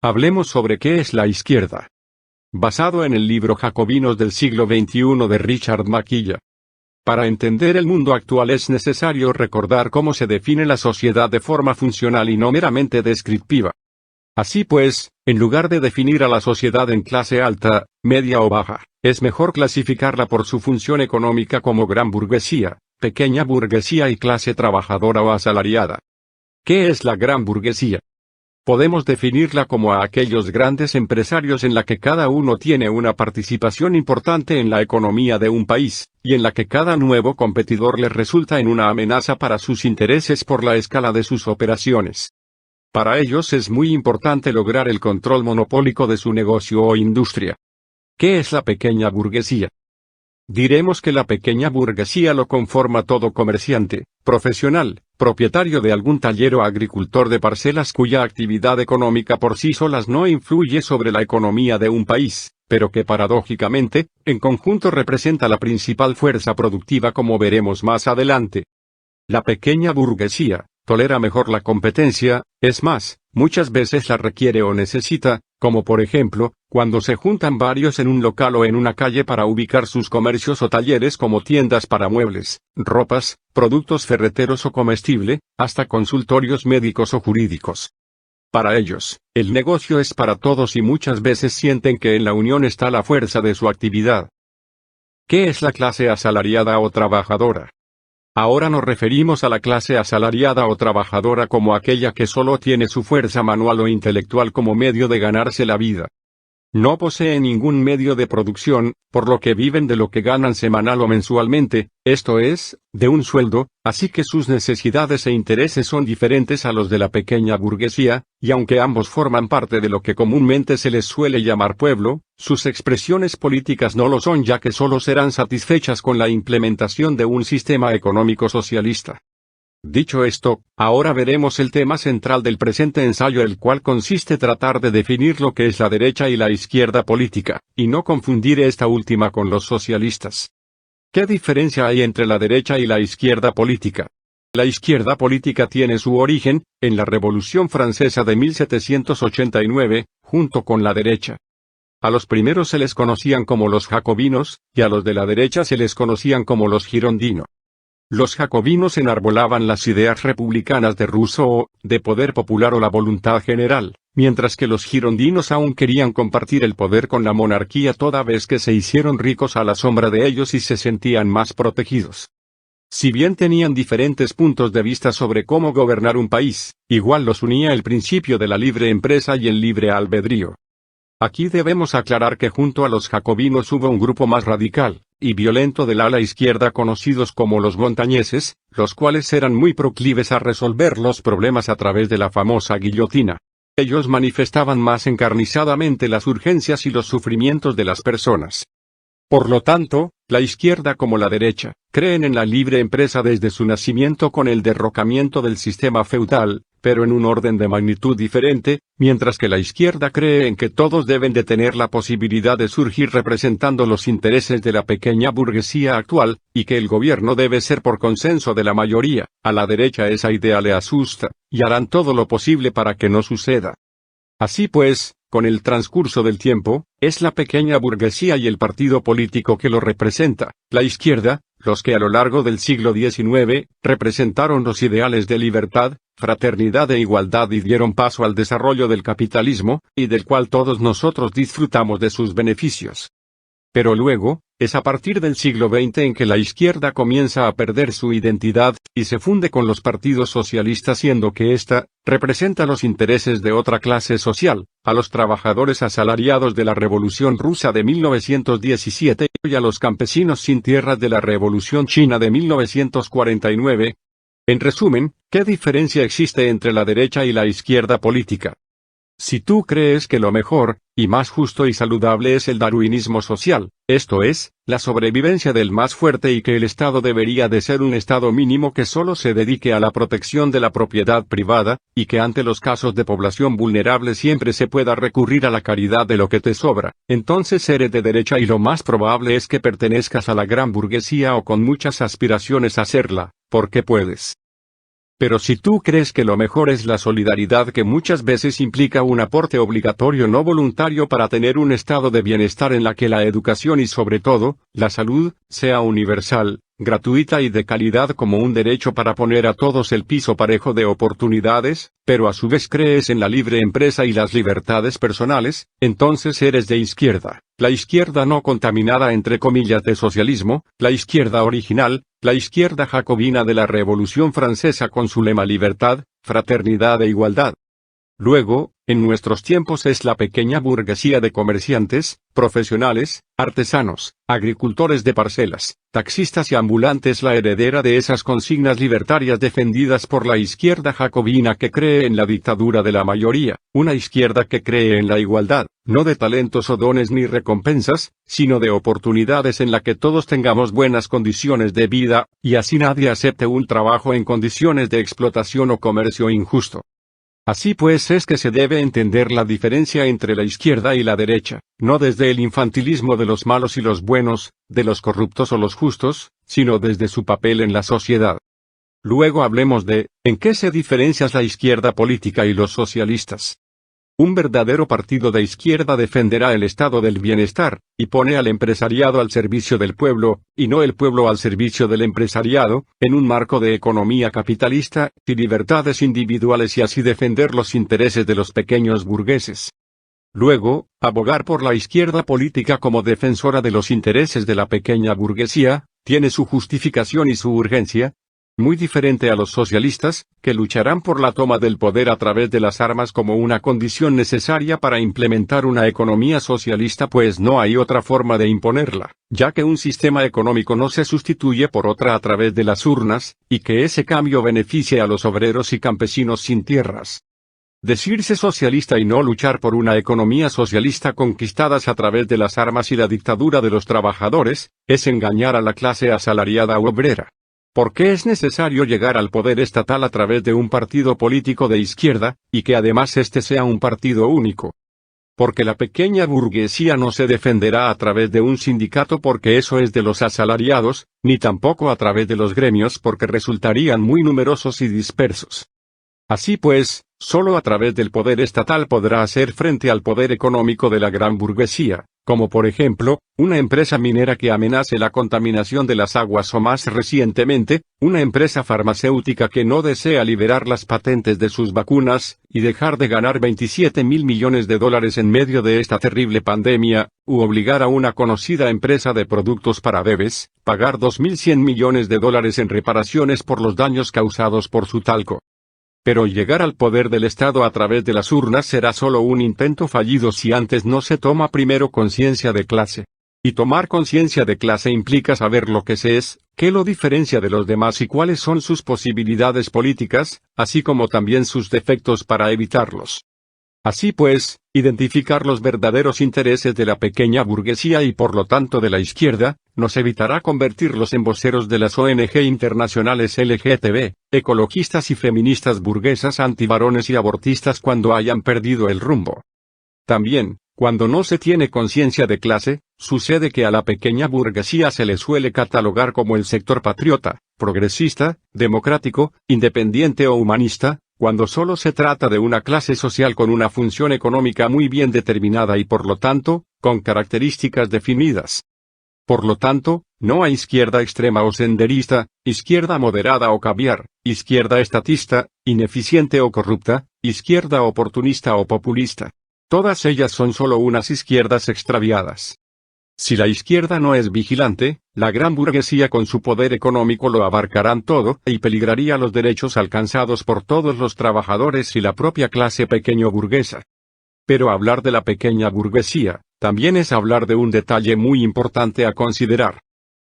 Hablemos sobre qué es la izquierda. Basado en el libro Jacobinos del siglo XXI de Richard Maquilla. Para entender el mundo actual es necesario recordar cómo se define la sociedad de forma funcional y no meramente descriptiva. Así pues, en lugar de definir a la sociedad en clase alta, media o baja, es mejor clasificarla por su función económica como gran burguesía, pequeña burguesía y clase trabajadora o asalariada. ¿Qué es la gran burguesía? Podemos definirla como a aquellos grandes empresarios en la que cada uno tiene una participación importante en la economía de un país, y en la que cada nuevo competidor les resulta en una amenaza para sus intereses por la escala de sus operaciones. Para ellos es muy importante lograr el control monopólico de su negocio o industria. ¿Qué es la pequeña burguesía? Diremos que la pequeña burguesía lo conforma todo comerciante, profesional, propietario de algún taller o agricultor de parcelas cuya actividad económica por sí solas no influye sobre la economía de un país, pero que paradójicamente, en conjunto representa la principal fuerza productiva como veremos más adelante. La pequeña burguesía tolera mejor la competencia, es más, muchas veces la requiere o necesita, como por ejemplo, cuando se juntan varios en un local o en una calle para ubicar sus comercios o talleres como tiendas para muebles, ropas, productos ferreteros o comestible, hasta consultorios médicos o jurídicos. Para ellos, el negocio es para todos y muchas veces sienten que en la unión está la fuerza de su actividad. ¿Qué es la clase asalariada o trabajadora? Ahora nos referimos a la clase asalariada o trabajadora como aquella que solo tiene su fuerza manual o intelectual como medio de ganarse la vida. No posee ningún medio de producción, por lo que viven de lo que ganan semanal o mensualmente, esto es, de un sueldo, así que sus necesidades e intereses son diferentes a los de la pequeña burguesía, y aunque ambos forman parte de lo que comúnmente se les suele llamar pueblo, sus expresiones políticas no lo son ya que solo serán satisfechas con la implementación de un sistema económico socialista. Dicho esto, ahora veremos el tema central del presente ensayo, el cual consiste tratar de definir lo que es la derecha y la izquierda política, y no confundir esta última con los socialistas. ¿Qué diferencia hay entre la derecha y la izquierda política? La izquierda política tiene su origen en la Revolución Francesa de 1789, junto con la derecha. A los primeros se les conocían como los jacobinos, y a los de la derecha se les conocían como los girondinos. Los jacobinos enarbolaban las ideas republicanas de Rousseau, de poder popular o la voluntad general, mientras que los girondinos aún querían compartir el poder con la monarquía toda vez que se hicieron ricos a la sombra de ellos y se sentían más protegidos. Si bien tenían diferentes puntos de vista sobre cómo gobernar un país, igual los unía el principio de la libre empresa y el libre albedrío. Aquí debemos aclarar que junto a los jacobinos hubo un grupo más radical y violento del ala izquierda conocidos como los montañeses, los cuales eran muy proclives a resolver los problemas a través de la famosa guillotina. Ellos manifestaban más encarnizadamente las urgencias y los sufrimientos de las personas. Por lo tanto, la izquierda como la derecha, creen en la libre empresa desde su nacimiento con el derrocamiento del sistema feudal, pero en un orden de magnitud diferente, mientras que la izquierda cree en que todos deben de tener la posibilidad de surgir representando los intereses de la pequeña burguesía actual, y que el gobierno debe ser por consenso de la mayoría. A la derecha esa idea le asusta, y harán todo lo posible para que no suceda. Así pues, con el transcurso del tiempo, es la pequeña burguesía y el partido político que lo representa, la izquierda, los que a lo largo del siglo XIX, representaron los ideales de libertad, fraternidad e igualdad y dieron paso al desarrollo del capitalismo, y del cual todos nosotros disfrutamos de sus beneficios. Pero luego, es a partir del siglo XX en que la izquierda comienza a perder su identidad, y se funde con los partidos socialistas siendo que ésta, representa los intereses de otra clase social, a los trabajadores asalariados de la Revolución Rusa de 1917 y a los campesinos sin tierras de la Revolución China de 1949. En resumen, ¿qué diferencia existe entre la derecha y la izquierda política? Si tú crees que lo mejor, y más justo y saludable es el darwinismo social, esto es, la sobrevivencia del más fuerte y que el Estado debería de ser un Estado mínimo que solo se dedique a la protección de la propiedad privada, y que ante los casos de población vulnerable siempre se pueda recurrir a la caridad de lo que te sobra, entonces eres de derecha y lo más probable es que pertenezcas a la gran burguesía o con muchas aspiraciones a serla, porque puedes. Pero si tú crees que lo mejor es la solidaridad, que muchas veces implica un aporte obligatorio no voluntario para tener un estado de bienestar en la que la educación y sobre todo, la salud, sea universal, gratuita y de calidad como un derecho para poner a todos el piso parejo de oportunidades, pero a su vez crees en la libre empresa y las libertades personales, entonces eres de izquierda. La izquierda no contaminada entre comillas de socialismo, la izquierda original, la izquierda jacobina de la Revolución Francesa con su lema libertad, fraternidad e igualdad. Luego, en nuestros tiempos es la pequeña burguesía de comerciantes, profesionales, artesanos, agricultores de parcelas, taxistas y ambulantes la heredera de esas consignas libertarias defendidas por la izquierda jacobina que cree en la dictadura de la mayoría, una izquierda que cree en la igualdad, no de talentos o dones ni recompensas, sino de oportunidades en la que todos tengamos buenas condiciones de vida, y así nadie acepte un trabajo en condiciones de explotación o comercio injusto. Así pues es que se debe entender la diferencia entre la izquierda y la derecha, no desde el infantilismo de los malos y los buenos, de los corruptos o los justos, sino desde su papel en la sociedad. Luego hablemos de, ¿en qué se diferencian la izquierda política y los socialistas? Un verdadero partido de izquierda defenderá el estado del bienestar, y pone al empresariado al servicio del pueblo, y no el pueblo al servicio del empresariado, en un marco de economía capitalista, y libertades individuales y así defender los intereses de los pequeños burgueses. Luego, abogar por la izquierda política como defensora de los intereses de la pequeña burguesía, tiene su justificación y su urgencia, muy diferente a los socialistas, que lucharán por la toma del poder a través de las armas como una condición necesaria para implementar una economía socialista, pues no hay otra forma de imponerla, ya que un sistema económico no se sustituye por otra a través de las urnas, y que ese cambio beneficie a los obreros y campesinos sin tierras. Decirse socialista y no luchar por una economía socialista conquistadas a través de las armas y la dictadura de los trabajadores, es engañar a la clase asalariada u obrera. ¿Por qué es necesario llegar al poder estatal a través de un partido político de izquierda, y que además este sea un partido único? Porque la pequeña burguesía no se defenderá a través de un sindicato porque eso es de los asalariados, ni tampoco a través de los gremios porque resultarían muy numerosos y dispersos. Así pues, solo a través del poder estatal podrá hacer frente al poder económico de la gran burguesía, como por ejemplo, una empresa minera que amenace la contaminación de las aguas o más recientemente, una empresa farmacéutica que no desea liberar las patentes de sus vacunas, y dejar de ganar 27.000 millones de dólares en medio de esta terrible pandemia, u obligar a una conocida empresa de productos para bebés, pagar 2.100 millones de dólares en reparaciones por los daños causados por su talco. Pero llegar al poder del Estado a través de las urnas será solo un intento fallido si antes no se toma primero conciencia de clase. Y tomar conciencia de clase implica saber lo que se es, qué lo diferencia de los demás y cuáles son sus posibilidades políticas, así como también sus defectos para evitarlos. Así pues, identificar los verdaderos intereses de la pequeña burguesía y por lo tanto de la izquierda, nos evitará convertirlos en voceros de las ONG internacionales LGTB, ecologistas y feministas burguesas antivarones y abortistas cuando hayan perdido el rumbo. También, cuando no se tiene conciencia de clase, sucede que a la pequeña burguesía se le suele catalogar como el sector patriota, progresista, democrático, independiente o humanista, cuando solo se trata de una clase social con una función económica muy bien determinada y por lo tanto, con características definidas. Por lo tanto, no hay izquierda extrema o senderista, izquierda moderada o caviar, izquierda estatista, ineficiente o corrupta, izquierda oportunista o populista. Todas ellas son solo unas izquierdas extraviadas. Si la izquierda no es vigilante, la gran burguesía con su poder económico lo abarcarán todo, y peligraría los derechos alcanzados por todos los trabajadores y la propia clase pequeño burguesa. Pero hablar de la pequeña burguesía, también es hablar de un detalle muy importante a considerar.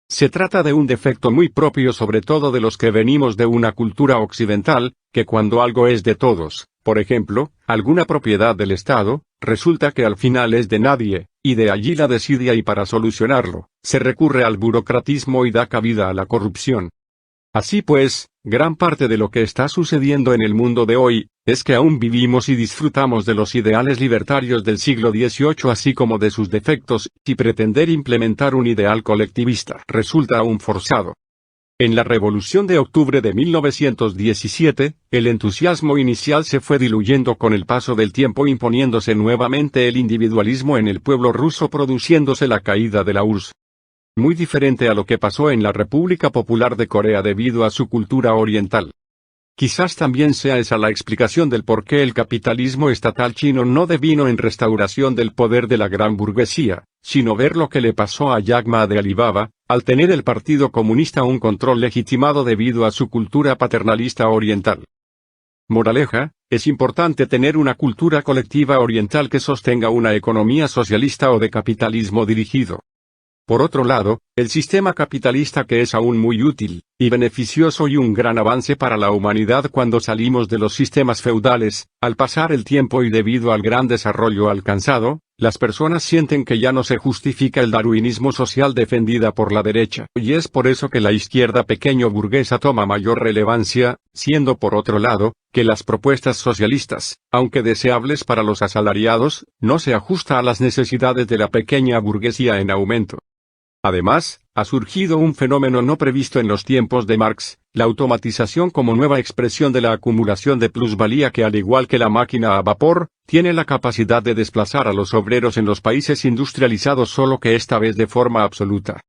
Se trata de un defecto muy propio sobre todo de los que venimos de una cultura occidental, que cuando algo es de todos, por ejemplo, alguna propiedad del Estado, resulta que al final es de nadie, y de allí la desidia y para solucionarlo, se recurre al burocratismo y da cabida a la corrupción. Así pues, gran parte de lo que está sucediendo en el mundo de hoy, es que aún vivimos y disfrutamos de los ideales libertarios del siglo XVIII así como de sus defectos, y pretender implementar un ideal colectivista resulta aún forzado. En la Revolución de Octubre de 1917, el entusiasmo inicial se fue diluyendo con el paso del tiempo, imponiéndose nuevamente el individualismo en el pueblo ruso, produciéndose la caída de la URSS. Muy diferente a lo que pasó en la República Popular de Corea debido a su cultura oriental. Quizás también sea esa la explicación del por qué el capitalismo estatal chino no devino en restauración del poder de la gran burguesía, sino ver lo que le pasó a Jack Ma de Alibaba, al tener el Partido Comunista un control legitimado debido a su cultura paternalista oriental. Moraleja, es importante tener una cultura colectiva oriental que sostenga una economía socialista o de capitalismo dirigido. Por otro lado, el sistema capitalista, que es aún muy útil y beneficioso y un gran avance para la humanidad cuando salimos de los sistemas feudales, al pasar el tiempo y debido al gran desarrollo alcanzado, las personas sienten que ya no se justifica el darwinismo social defendida por la derecha, y es por eso que la izquierda pequeño burguesa toma mayor relevancia, siendo por otro lado, que las propuestas socialistas, aunque deseables para los asalariados, no se ajusta a las necesidades de la pequeña burguesía en aumento. Además, ha surgido un fenómeno no previsto en los tiempos de Marx, la automatización como nueva expresión de la acumulación de plusvalía que, al igual que la máquina a vapor, tiene la capacidad de desplazar a los obreros en los países industrializados, solo que esta vez de forma absoluta.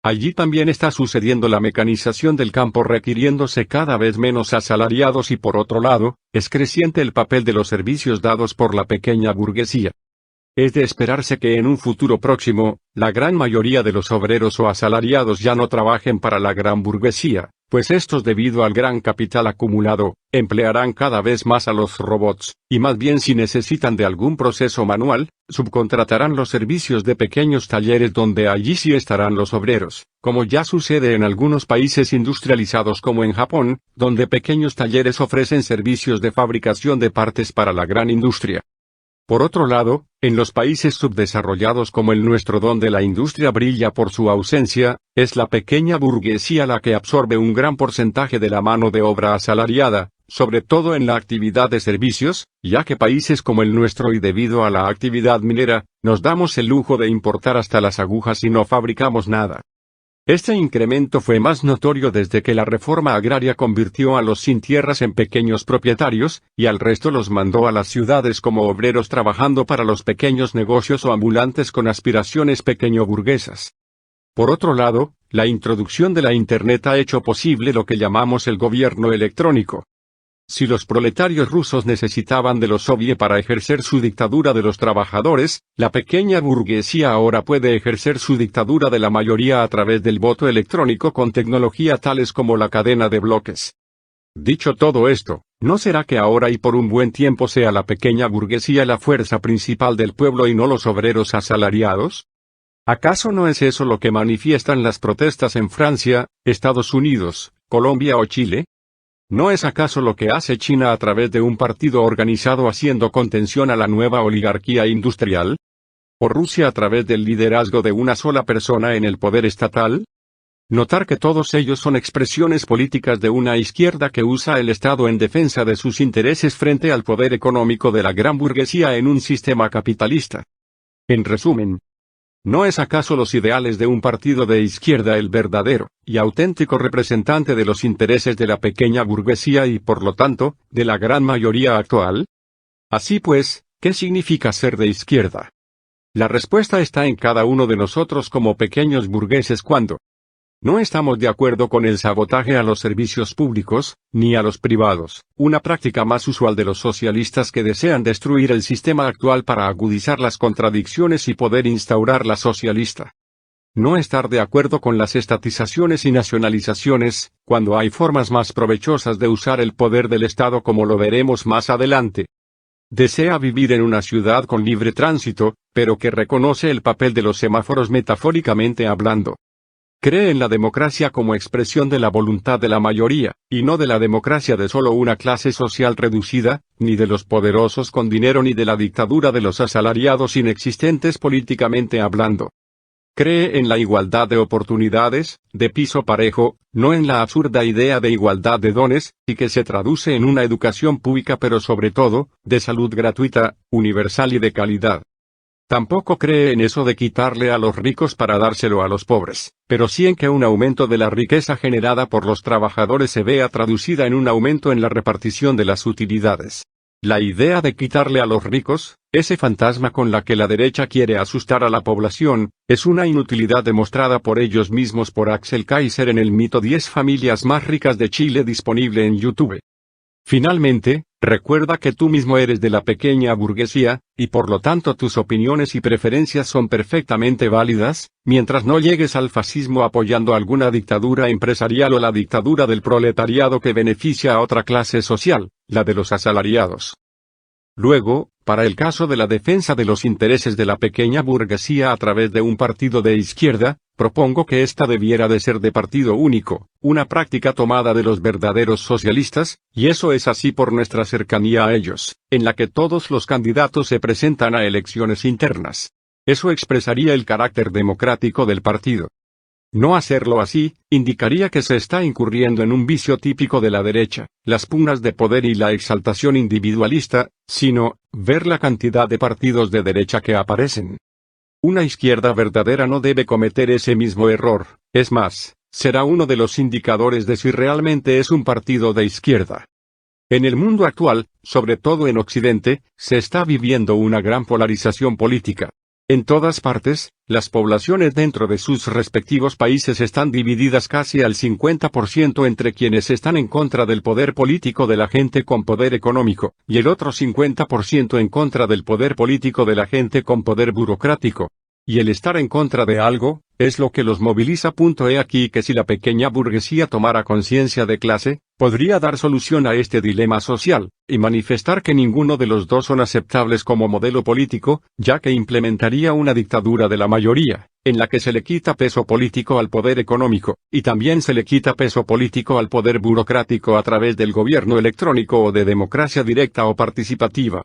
Allí también está sucediendo la mecanización del campo, requiriéndose cada vez menos asalariados, y por otro lado, es creciente el papel de los servicios dados por la pequeña burguesía. Es de esperarse que en un futuro próximo, la gran mayoría de los obreros o asalariados ya no trabajen para la gran burguesía, pues estos, debido al gran capital acumulado, emplearán cada vez más a los robots, y más bien, si necesitan de algún proceso manual, subcontratarán los servicios de pequeños talleres donde allí sí estarán los obreros, como ya sucede en algunos países industrializados como en Japón, donde pequeños talleres ofrecen servicios de fabricación de partes para la gran industria. Por otro lado, en los países subdesarrollados como el nuestro, donde la industria brilla por su ausencia, es la pequeña burguesía la que absorbe un gran porcentaje de la mano de obra asalariada, sobre todo en la actividad de servicios, ya que países como el nuestro, y debido a la actividad minera, nos damos el lujo de importar hasta las agujas y no fabricamos nada. Este incremento fue más notorio desde que la reforma agraria convirtió a los sin tierras en pequeños propietarios, y al resto los mandó a las ciudades como obreros trabajando para los pequeños negocios o ambulantes con aspiraciones pequeño burguesas. Por otro lado, la introducción de la Internet ha hecho posible lo que llamamos el gobierno electrónico. Si los proletarios rusos necesitaban de los soviets para ejercer su dictadura de los trabajadores, la pequeña burguesía ahora puede ejercer su dictadura de la mayoría a través del voto electrónico con tecnología tales como la cadena de bloques. Dicho todo esto, ¿no será que ahora y por un buen tiempo sea la pequeña burguesía la fuerza principal del pueblo y no los obreros asalariados? ¿Acaso no es eso lo que manifiestan las protestas en Francia, Estados Unidos, Colombia o Chile? ¿No es acaso lo que hace China a través de un partido organizado haciendo contención a la nueva oligarquía industrial? ¿O Rusia a través del liderazgo de una sola persona en el poder estatal? Notar que todos ellos son expresiones políticas de una izquierda que usa el Estado en defensa de sus intereses frente al poder económico de la gran burguesía en un sistema capitalista. En resumen, ¿no es acaso los ideales de un partido de izquierda el verdadero y auténtico representante de los intereses de la pequeña burguesía y, por lo tanto, de la gran mayoría actual? Así pues, ¿qué significa ser de izquierda? La respuesta está en cada uno de nosotros como pequeños burgueses cuando no estamos de acuerdo con el sabotaje a los servicios públicos, ni a los privados, una práctica más usual de los socialistas que desean destruir el sistema actual para agudizar las contradicciones y poder instaurar la socialista. No estar de acuerdo con las estatizaciones y nacionalizaciones, cuando hay formas más provechosas de usar el poder del Estado, como lo veremos más adelante. Desea vivir en una ciudad con libre tránsito, pero que reconoce el papel de los semáforos metafóricamente hablando. Cree en la democracia como expresión de la voluntad de la mayoría, y no de la democracia de solo una clase social reducida, ni de los poderosos con dinero, ni de la dictadura de los asalariados inexistentes políticamente hablando. Cree en la igualdad de oportunidades, de piso parejo, no en la absurda idea de igualdad de dones, y que se traduce en una educación pública, pero sobre todo, de salud gratuita, universal y de calidad. Tampoco cree en eso de quitarle a los ricos para dárselo a los pobres, pero sí en que un aumento de la riqueza generada por los trabajadores se vea traducida en un aumento en la repartición de las utilidades. La idea de quitarle a los ricos, ese fantasma con la que la derecha quiere asustar a la población, es una inutilidad demostrada por ellos mismos por Axel Kaiser en el mito 10 familias más ricas de Chile disponible en YouTube. Finalmente, recuerda que tú mismo eres de la pequeña burguesía, y por lo tanto tus opiniones y preferencias son perfectamente válidas, mientras no llegues al fascismo apoyando alguna dictadura empresarial o la dictadura del proletariado que beneficia a otra clase social, la de los asalariados. Luego, para el caso de la defensa de los intereses de la pequeña burguesía a través de un partido de izquierda, propongo que ésta debiera de ser de partido único, una práctica tomada de los verdaderos socialistas, y eso es así por nuestra cercanía a ellos, en la que todos los candidatos se presentan a elecciones internas. Eso expresaría el carácter democrático del partido. No hacerlo así, indicaría que se está incurriendo en un vicio típico de la derecha, las pugnas de poder y la exaltación individualista, sino, ver la cantidad de partidos de derecha que aparecen. Una izquierda verdadera no debe cometer ese mismo error, es más, será uno de los indicadores de si realmente es un partido de izquierda. En el mundo actual, sobre todo en Occidente, se está viviendo una gran polarización política. En todas partes, las poblaciones dentro de sus respectivos países están divididas casi al 50% entre quienes están en contra del poder político de la gente con poder económico, y el otro 50% en contra del poder político de la gente con poder burocrático. Y el estar en contra de algo, es lo que los moviliza. He aquí que si la pequeña burguesía tomara conciencia de clase, podría dar solución a este dilema social, y manifestar que ninguno de los dos son aceptables como modelo político, ya que implementaría una dictadura de la mayoría, en la que se le quita peso político al poder económico, y también se le quita peso político al poder burocrático a través del gobierno electrónico o de democracia directa o participativa.